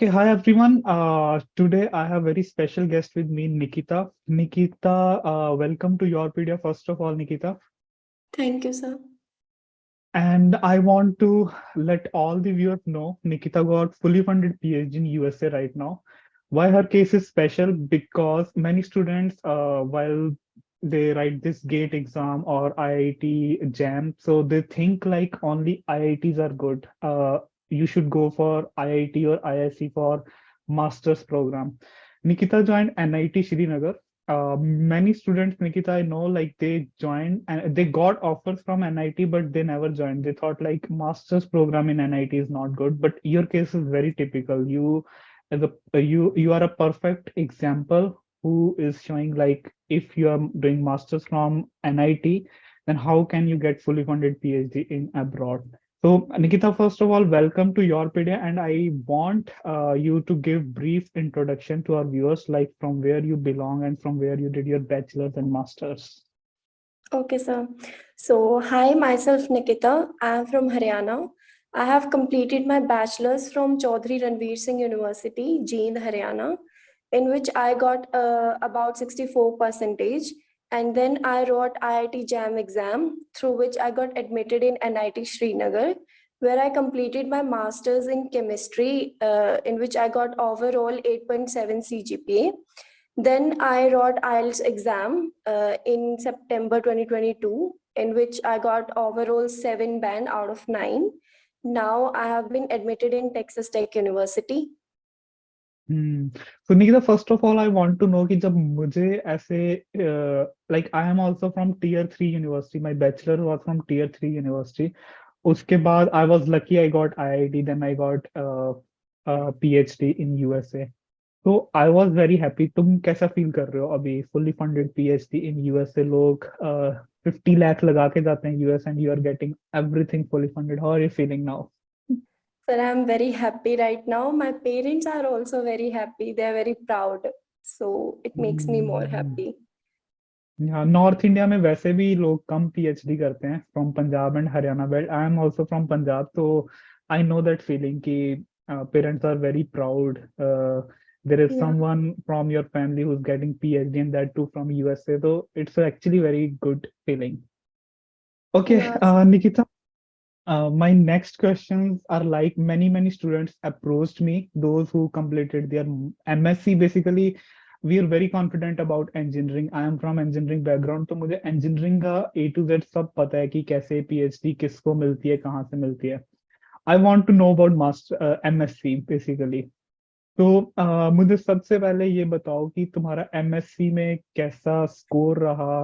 Okay, hi everyone. Today I have very special guest with me, Nikita. Nikita, welcome to YourPedia. First of all, Nikita, Thank you, sir. and I want to let all the viewers know Nikita got fully funded PhD in USA right now. Why her case is special? Because many students, while they write this GATE exam or IIT JAM, so they think like only IITs are good. You should go for IIT or IIC for master's program. Nikita joined NIT Srinagar. Many students, Nikita, I know, like they joined and they got offers from NIT, but they never joined. They thought like master's program in NIT is not good. But your case is very typical. You, as a you are a perfect example who is showing like if you are doing masters from NIT, then how can you get fully funded PhD in abroad? So, Nikita, first of all, welcome to YourPedia, and I want you to give brief introduction to our viewers, like from where you belong and from where you did your bachelor's and master's. Okay, sir. So, hi, myself Nikita. I am from Haryana. I have completed my bachelor's from Chaudhry Ranveer Singh University, Jind, Haryana, in which I got about 64 percentage. And then I wrote IIT JAM exam, through which I got admitted in NIT Srinagar, where I completed my master's in chemistry, in which I got overall 8.7 CGPA. Then I wrote IELTS exam in September 2022, in which I got overall 7 band out of 9. Now I have been admitted in Texas Tech University. Hmm. So Nikita, first of all, I want to know कि जब मुझे ऐसे like I am also from Tier 3 university. My bachelor was from Tier 3 university. उसके बाद I was lucky I got IIT. Then I got PhD in USA. तो I was very happy. तुम कैसा feel कर रहे हो अभी? Fully funded PhD in USA, लोग 50 लाख लगा के जाते हैं US and you are getting everything fully funded. How are you feeling now? Sir, I'm very happy right now. My parents are also very happy. They are very proud. So it makes me more happy. हाँ, north India में वैसे भी लोग कम PhD करते हैं from Punjab and Haryana. Belt I am also from Punjab, तो I know that feeling कि parents are very proud. There is Yeah. Someone from your family who is getting PhD and that too from USA, तो it's actually very good feeling. Okay, Yes. Nikita, my next questions are like many students approached me, those who completed their MSc. Basically, we are very confident about engineering. I am from engineering background, तो मुझे engineering का A to Z सब पता है कि कैसे PhD किसको मिलती है, कहाँ से मिलती है। I want to know about master MSc basically. तो मुझे सबसे पहले ये बताओ कि तुम्हारा एमएससी में कैसा स्कोर रहा,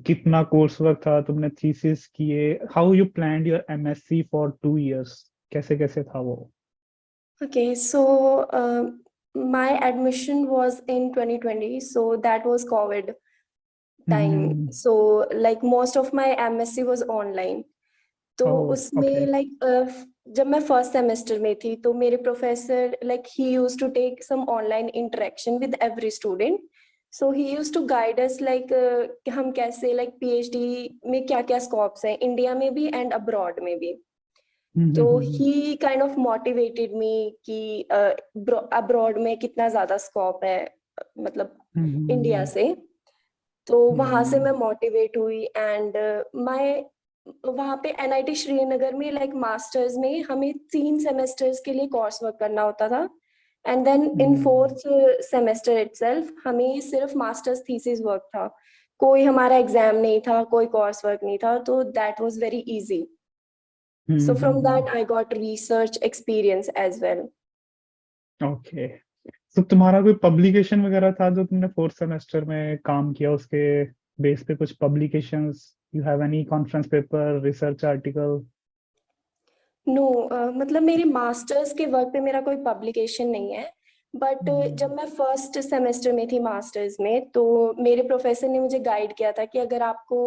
कितना कोर्स वर्क था, तुमने थीसिस किए, how you planned your MSc for 2 years, कैसे कैसे था वो? Okay. So my admission was in 2020. So that was COVID time. Hmm. So like most of my MSc was online. तो ओह, ओके। उसमें like जब मैं फर्स्ट सेमेस्टर में थी तो मेरे professor like he use to take some online interaction with every student. So he use to guide us like हम कैसे लाइक पीएचडी में क्या क्या स्कोप्स हैं इंडिया में भी एंड अब्रॉड में भी. तो ही काइंड ऑफ मोटिवेटेड मी कि अब्रॉड में कितना ज्यादा स्कोप है मतलब इंडिया से. तो वहां से मैं मोटिवेट हुई एंड माय वहाँ पे एनआईटी श्रीनगर में लाइक मास्टर्स में हमें 3 सेमेस्टर्स के लिए कोर्स वर्क करना होता था. And then in fourth semester itself हमें सिर्फ मास्टर्स थीसिस वर्क था. कोई हमारा एग्जाम नहीं था, कोई कोर्स वर्क नहीं था. तो that was very easy. So from that I got research experience as well. Okay, तो तुम्हारा कोई पब्लिकेशन वगैरह था जो तुमने फोर्थ सेमेस्टर में काम किया, उसके बेस पे कुछ publications? You have any conference paper, research article? No मतलब मेरे मास्टर्स के वर्क पे मेरा कोई पब्लिकेशन नहीं है. बट जब मैं फर्स्ट सेमेस्टर में थी मास्टर्स में तो मेरे प्रोफेसर ने मुझे गाइड किया था कि अगर आपको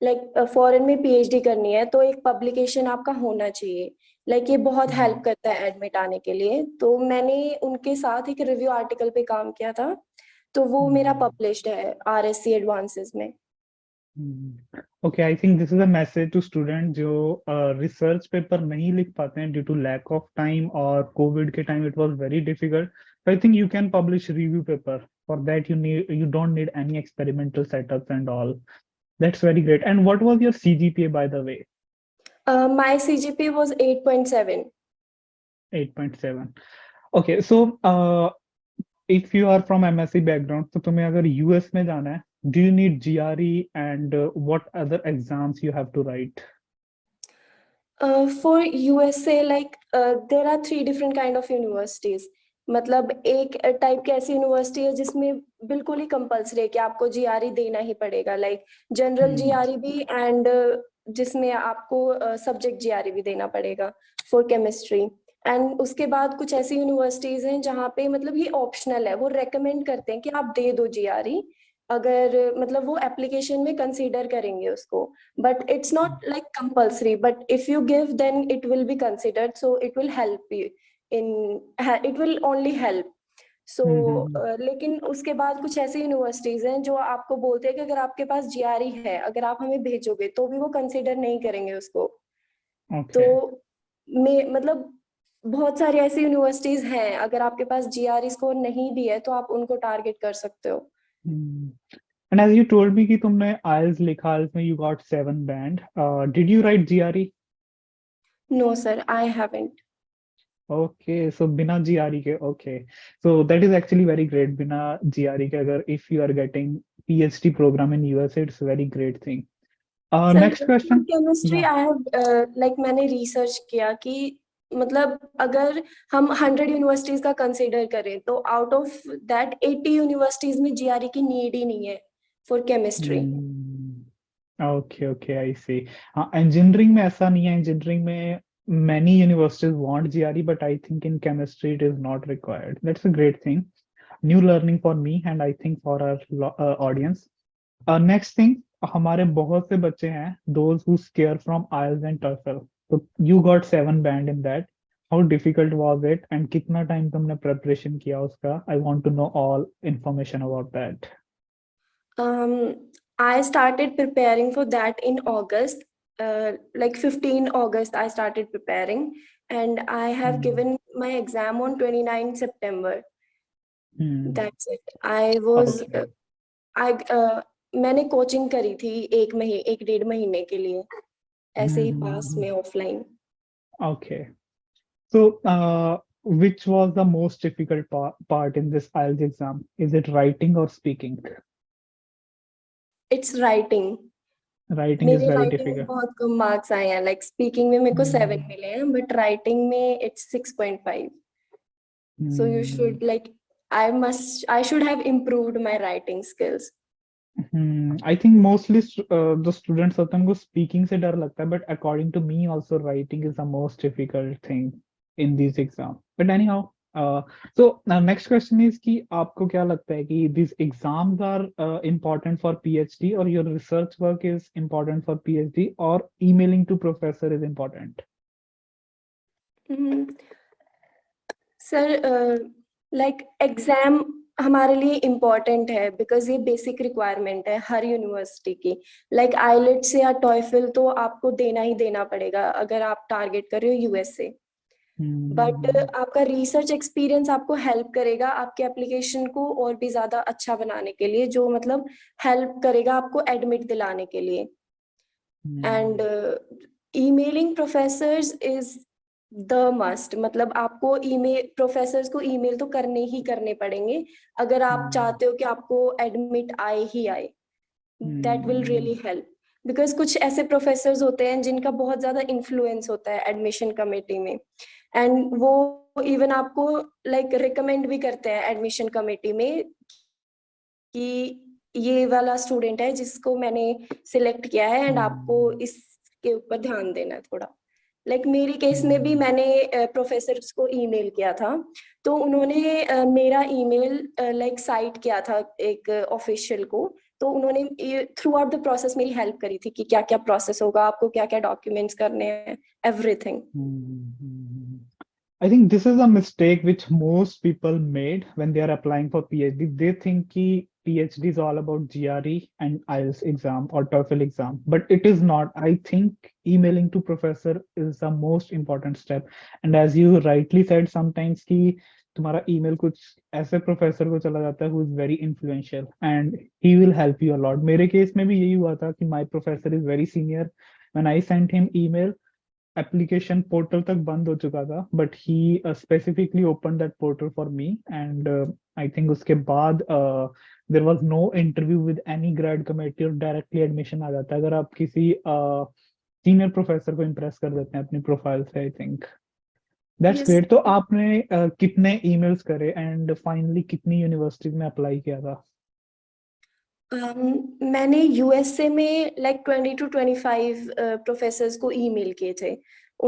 लाइक फॉरेन में पीएचडी करनी है तो एक पब्लिकेशन आपका होना चाहिए. लाइक ये बहुत हेल्प करता है एडमिट आने के लिए. तो मैंने उनके साथ एक रिव्यू आर्टिकल पे काम किया था. तो वो मेरा पब्लिश्ड है आरएससी एडवांसेस में. Okay, I think this is a message to student जो रिसर्च पेपर नहीं लिख पाते हैं due to lack of time, और कोविड के time it was very difficult. I think you can publish review paper, for that you don't need any experimental setups and all. That's very great. And what was your CGPA, by the way? My CGPA was 8.7. 8.7. Okay, so if you are from MSc background, तो तुम्हें अगर US में जाना है, do you need GRE, and what other exams you have to write? For USA, like there are three different kind of universities. मतलब एक type की ऐसी यूनिवर्सिटी है जिसमें बिल्कुल ही कंपल्सरी है कि आपको जीआरई देना ही पड़ेगा, लाइक जनरल Hmm. जीआरई भी, एंड जिसमें आपको सब्जेक्ट जीआरई भी देना पड़ेगा फॉर केमिस्ट्री। एंड उसके बाद कुछ ऐसी यूनिवर्सिटीज हैं जहाँ पे मतलब ये ऑप्शनल है, वो रेकमेंड करते हैं कि आप दे दो जीआरई, अगर मतलब वो एप्लीकेशन में कंसीडर करेंगे उसको, but it's not like compulsory, but if you give then it will be considered, so it will help you in, it will only help. So Mm-hmm. लेकिन उसके बाद कुछ ऐसी यूनिवर्सिटीज हैं जो आपको बोलते हैं कि अगर आपके पास जीआरई है, अगर आप हमें भेजोगे तो भी वो कंसिडर नहीं करेंगे उसको। तो Okay. मैं मतलब बहुत सारी ऐसी यूनिवर्सिटीज हैं, अगर आपके पास जीआरई स्कोर नहीं भी है तो आप उनको टारगेट कर सकते हो। Hmm. And as you told me कि तुमने IELTS लिखा, IELTS में you got 7 band. Did you write GRE? No sir, I haven't. Okay, so बिना GRE के, okay. So that is actually very great. बिना GRE के अगर if you are getting PhD program in USA, it's a very great thing. Sir Next question. Chemistry Yeah. I have like मैंने research किया कि मतलब अगर हम 100 यूनिवर्सिटीज का कंसिडर करें तो आउट ऑफ दैट 80 यूनिवर्सिटीज में जीआरई की नीड ही नहीं है for chemistry. Hmm. Okay, okay, I see. हाँ, engineering में ऐसा नहीं है. Engineering में many universities want GRE, but I think in chemistry it is not required. That's a great thing. New learning for me, and I think for our audience. Next thing, हमारे बहुत से बच्चे हैं those who scare from IELTS and TOEFL. So you got 7 band in that. How difficult was it, and कितना time तुमने preparation किया उसका? I want to know all information about that. I started preparing for that in August, like 15 August I started preparing, and I have Hmm. given my exam on 29 September. Hmm. That's it. I was Okay. I मैंने coaching करी थी एक डेढ़ महीने के लिए, ऐसे ही पास Hmm. में offline. Okay. So, which was the most difficult part in this IELTS exam? Is it writing or speaking? It's writing. Writing is मेरे very राइटिंग में difficult. बहुत कम मार्क्स आए हैं, लाइक स्पीकिंग में मेरे को 7 Hmm. मिले हैं, बट राइटिंग में it's 6.5। So you Hmm. Should like I should have improved my writing skills. I think mostly the students होते हैं उनको speaking से डर लगता है, but according to me also writing is the most difficult thing in these exams. But anyhow, uh, so next question is कि आपको क्या लगता है कि these exams are important for PhD, or your research work is important for PhD, or emailing to professor is important? Sir like exam हमारे लिए important है because ये बेसिक रिक्वायरमेंट है हर यूनिवर्सिटी की। लाइक आईलेट्स या टॉयफल तो आपको देना ही देना पड़ेगा अगर आप टारगेट कर रहे हो यूएसए। But Hmm. आपका रिसर्च एक्सपीरियंस आपको हेल्प करेगा आपके एप्लीकेशन को और भी ज्यादा अच्छा बनाने के लिए, जो मतलब हेल्प करेगा आपको एडमिट दिलाने के लिए। And Hmm. Emailing professors is the must, मतलब आपको ईमेल प्रोफेसर्स को ईमेल तो करने ही करने पड़ेंगे अगर आप Hmm. चाहते हो कि आपको एडमिट आए ही आए। That will Hmm. Really help, because कुछ ऐसे प्रोफेसर्स होते हैं जिनका बहुत ज्यादा इन्फ्लुएंस होता है एडमिशन कमेटी में, एंड वो इवन आपको लाइक रिकमेंड भी करते हैं एडमिशन कमेटी में कि ये वाला स्टूडेंट है जिसको मैंने सिलेक्ट किया है एंड आपको Hmm. इसके ऊपर ध्यान देना है थोड़ा। लाइक मेरी केस में भी Hmm. मैंने प्रोफेसर्स को ईमेल किया था, तो उन्होंने मेरा ईमेल लाइक साइट किया था एक ऑफिशियल को, तो उन्होंने थ्रू आउट द प्रोसेस मेरी हेल्प करी थी कि क्या क्या प्रोसेस होगा, आपको क्या क्या डॉक्यूमेंट्स करने हैं, everything. Hmm. I think this is a mistake which most people made when they are applying for PhD. They think कि PhD is all about GRE and IELTS exam or TOEFL exam, but it is not. I think emailing to professor is the most important step. And as you rightly said, sometimes कि तुम्हारा email कुछ ऐसे professor को चला जाता है who is very influential and he will help you a lot. मेरे case में भी यही हुआ था कि my professor is very senior. When I sent him email, application portal तक बंद हो चुका था but he specifically open that portal for me and I think उसके बाद there was no interview with any grad committee और directly admission आ जाता है अगर आप किसी सीनियर प्रोफेसर को इम्प्रेस कर देते हैं अपनी प्रोफाइल से I think that's Yes. Great तो आपने कितने ईमेल्स करे एंड फाइनली कितनी यूनिवर्सिटीज में अप्लाई किया था मैंने यूएसए में लाइक 20 to 25 प्रोफेसर्स को ईमेल किए थे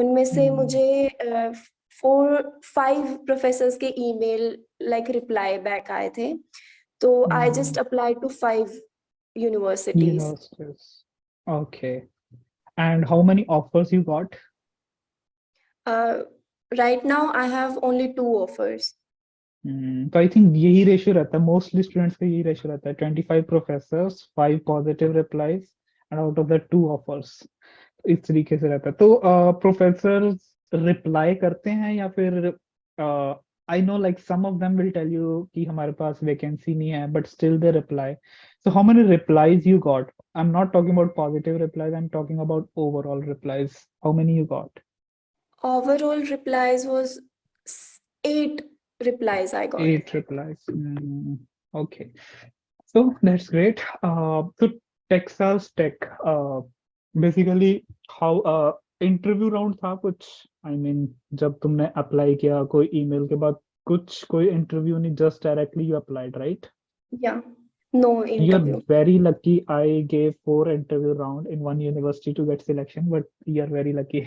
उनमें से मुझे 4-5 प्रोफेसर्स के ईमेल लाइक रिप्लाई बैक आए थे तो I just apply to 5 universities universities okay and how many offers you got right now I have only 2 offers तो आई थिंक यही रेशियो रहता है मोस्टली स्टूडेंट्स का यही रेशियो रहता है 25 professors 5 positive replies and out of the 2 offers इस तरीके से रहता है तो प्रोफेसर रिप्लाई करते हैं या फिर I know like some of them will tell you कि हमारे पास वैकेंसी नहीं है but still they reply so how many replies you got I am not talking about positive replies I am talking about overall replies how many you got overall replies was 8 replies I got 8 replies. Okay. So that's great. So Texas Tech, basically how interview round था कुछ I mean जब तुमने apply किया कोई email के बाद कुछ कोई इंटरव्यू नहीं just directly you applied right yeah no you're interview very lucky I gave 4 interview round in one university to get selection but you're very lucky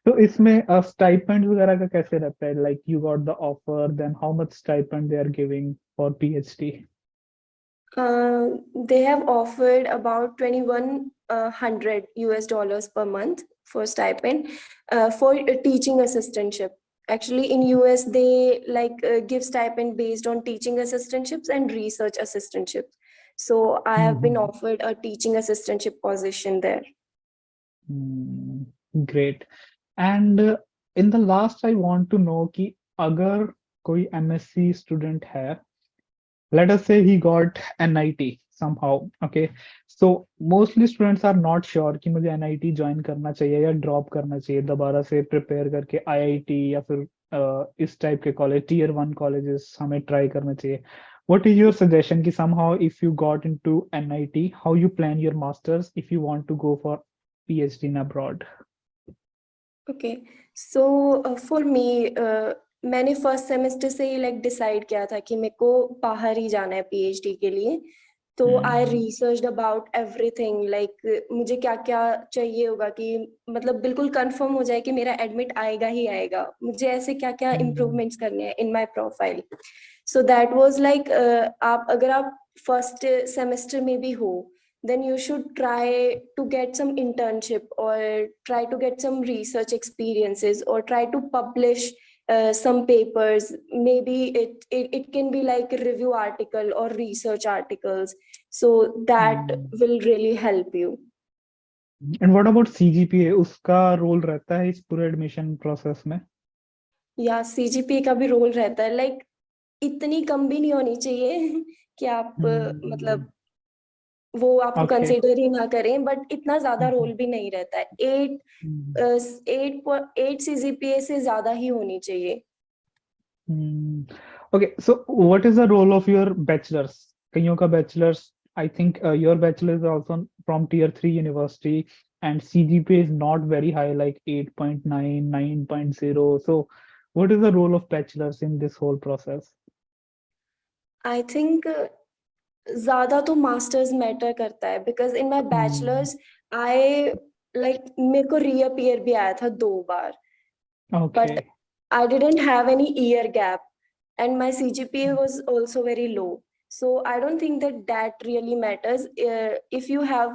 तो इसमें स्टाइपेंड वगैरह का कैसे रहता है like you got the offer then how much stipend they are giving for PhD they have offered about 2100 US dollars per month for stipend for a teaching assistantship. Actually, in US, they like give stipend based on teaching assistantships and research assistantships. So I have been offered a teaching assistantship position there. Great. And in the last, I want to know कि अगर कोई MSc student है let us say he got NIT somehow okay so mostly students are not sure कि मुझे NIT join करना चाहिए या drop करना चाहिए दोबारा से prepare करके IIT या फिर इस type के college tier 1 colleges हमें try करना चाहिए what is your suggestion कि somehow if you got into NIT how you plan your masters if you want to go for PhD in abroad Okay, so for me मैंने first semester से ही like decide किया था कि मेरे को बाहर ही जाना है पीएचडी के लिए तो I research about everything like मुझे क्या क्या चाहिए होगा कि मतलब बिल्कुल कंफर्म हो जाए कि मेरा एडमिट आएगा ही आएगा मुझे ऐसे क्या क्या इम्प्रूवमेंट्स करने हैं in my profile so that was like आप अगर आप फर्स्ट सेमेस्टर में भी हो then you should try to get some internship or try to get some research experiences or try to publish some papers maybe it can be like a review article or research articles so that will really help you and what about CGPA उसका role रहता है इस पूरे admission process में या CGPA का भी role रहता है लाइक इतनी कम भी नहीं होनी चाहिए कि आप मतलब वो आपको okay कंसीडर ही ना करें बट इतना ज्यादा रोल भी नहीं रहता है 8 सीजीपीए से ज्यादा ही होनी चाहिए okay so what is the role of your bachelor's कईयों का bachelor's I think your bachelor is also from tier 3 university and CGPA is not very high like 8.9 9.0 so what is the role of bachelor's in this whole process I think ज्यादा तो masters matter करता है because in my bachelors I like मेरे को reappear भी आया था 2 बार okay but I didn't have any year gap and my CGPA was also very low. So I don't think that that really matters. If you have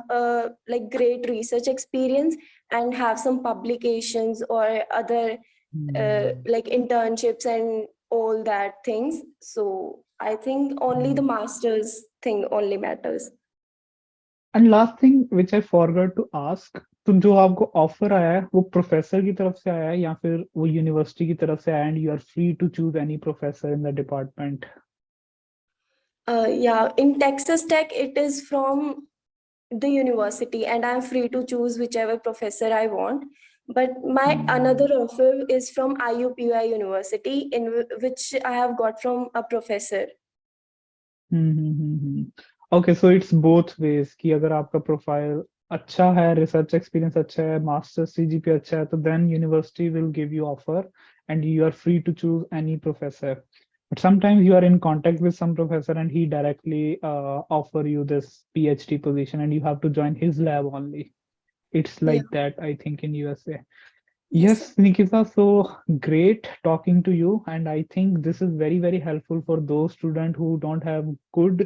like great research experience and have some publications or other like internships and all that things. So I think only the master's thing only matters. And last thing which I forgot to ask, तो जो आपको offer आया है वो professor की तरफ से आया है या फिर वो यूनिवर्सिटी की तरफ से आया and you are free to choose any professor in the department? Yeah, in Texas Tech, it is from the university, and I'm free to choose whichever professor I want. But my another offer is from IUPUI University, in which I have got from a professor. Okay, so it's both ways कि अगर आपका profile अच्छा है, research experience अच्छा है, masters CGP अच्छा है, तो then university will give you offer and you are free to choose any professor. But sometimes you are in contact with some professor and he directly offer you this PhD position and you have to join his lab only. It's Yeah. like that, I think, in USA. Yes. Yes, Nikita, so great talking to you. And I think this is very, very helpful for those students who don't have good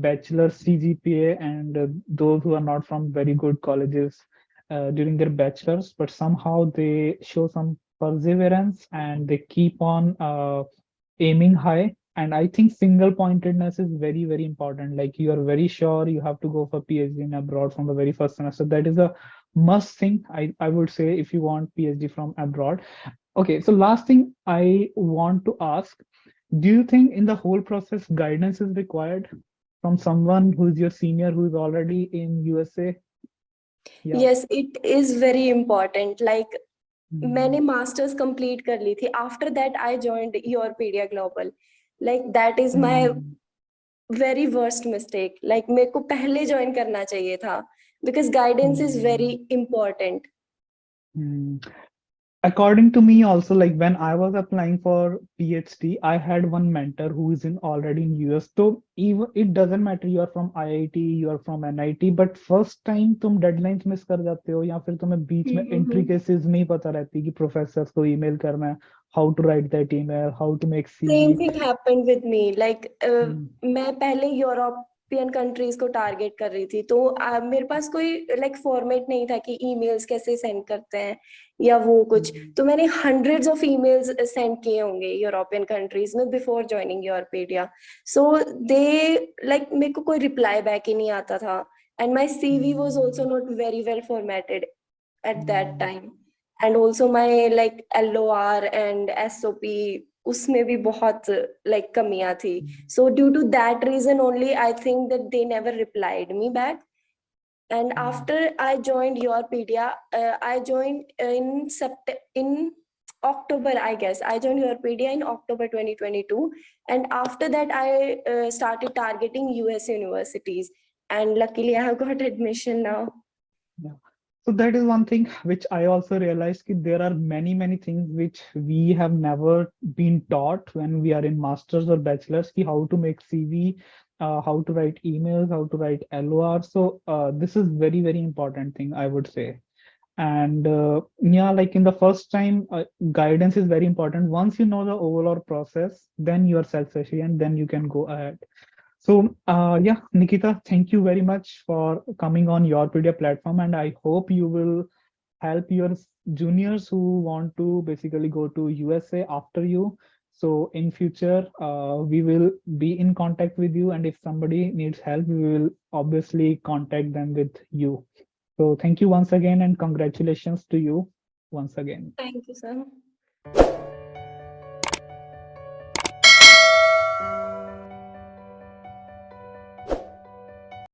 bachelor CGPA and those who are not from very good colleges during their bachelors, but somehow they show some perseverance and they keep on aiming high. And I think single pointedness is very, very important. Like you are very sure you have to go for PhD in abroad from the very first semester. That is a must thing, I would say, if you want PhD from abroad. Okay, so last thing I want to ask, do you think in the whole process guidance is required from someone who is your senior who is already in USA? Yeah. Yes, it is very important. Like मैंने Hmm. Masters complete कर ली थी. After that I joined Yourpedia Global. Like that is my Hmm. Very worst mistake. Like मेरे को पहले join करना चाहिए था, because guidance is very Hmm. Important. Hmm. According to me also, like when I was applying for PhD, I had one mentor who is in already in US. So even it doesn't matter you are from IIT, you are from NIT, but first time तुम deadlines miss कर जाते हो या फिर तुम्हें बीच में intricacies नहीं पता रहती कि professors को email करना है, how to write that email, how to make same CV. Thing happened with me. Like Hmm. मैं पहले यूरोपियन कंट्रीज को टारगेट कर रही थी, तो मेरे पास कोई लाइक फॉर्मेट नहीं था कि ईमेल्स कैसे सेंड करते हैं या वो कुछ. Hmm. तो मैंने हंड्रेड्स ऑफ ईमेल्स सेंड किए होंगे यूरोपियन कंट्रीज में before joining Yourpedia. So they like मेरे को कोई रिप्लाई बैक ही नहीं आता था. And my CV was also Hmm. not very well formatted at that Hmm. time. And also my like LOR and SOP, उसमें भी बहुत like कमियां थी. So due to that reason only, I think that they never replied me back. And Hmm. after I joined YourPedia, I joined in October, I guess. I joined YourPedia in October 2022. And after that, I started targeting US universities. And luckily, I have got admission now. Yeah. So that is one thing which I also realized that there are many, many things which we have never been taught when we are in masters or bachelors, ki how to make CV, how to write emails, how to write LOR. So this is very, very important thing, I would say. And yeah, like in the first time, guidance is very important. Once you know the overall process, then you are self-sufficient, then you can go ahead. So, yeah, Nikita, thank you very much for coming on YourPedia platform, and I hope you will help your juniors who want to basically go to USA after you. So in future, we will be in contact with you, and if somebody needs help, we will obviously contact them with you. So thank you once again, and congratulations to you once again. Thank you, sir.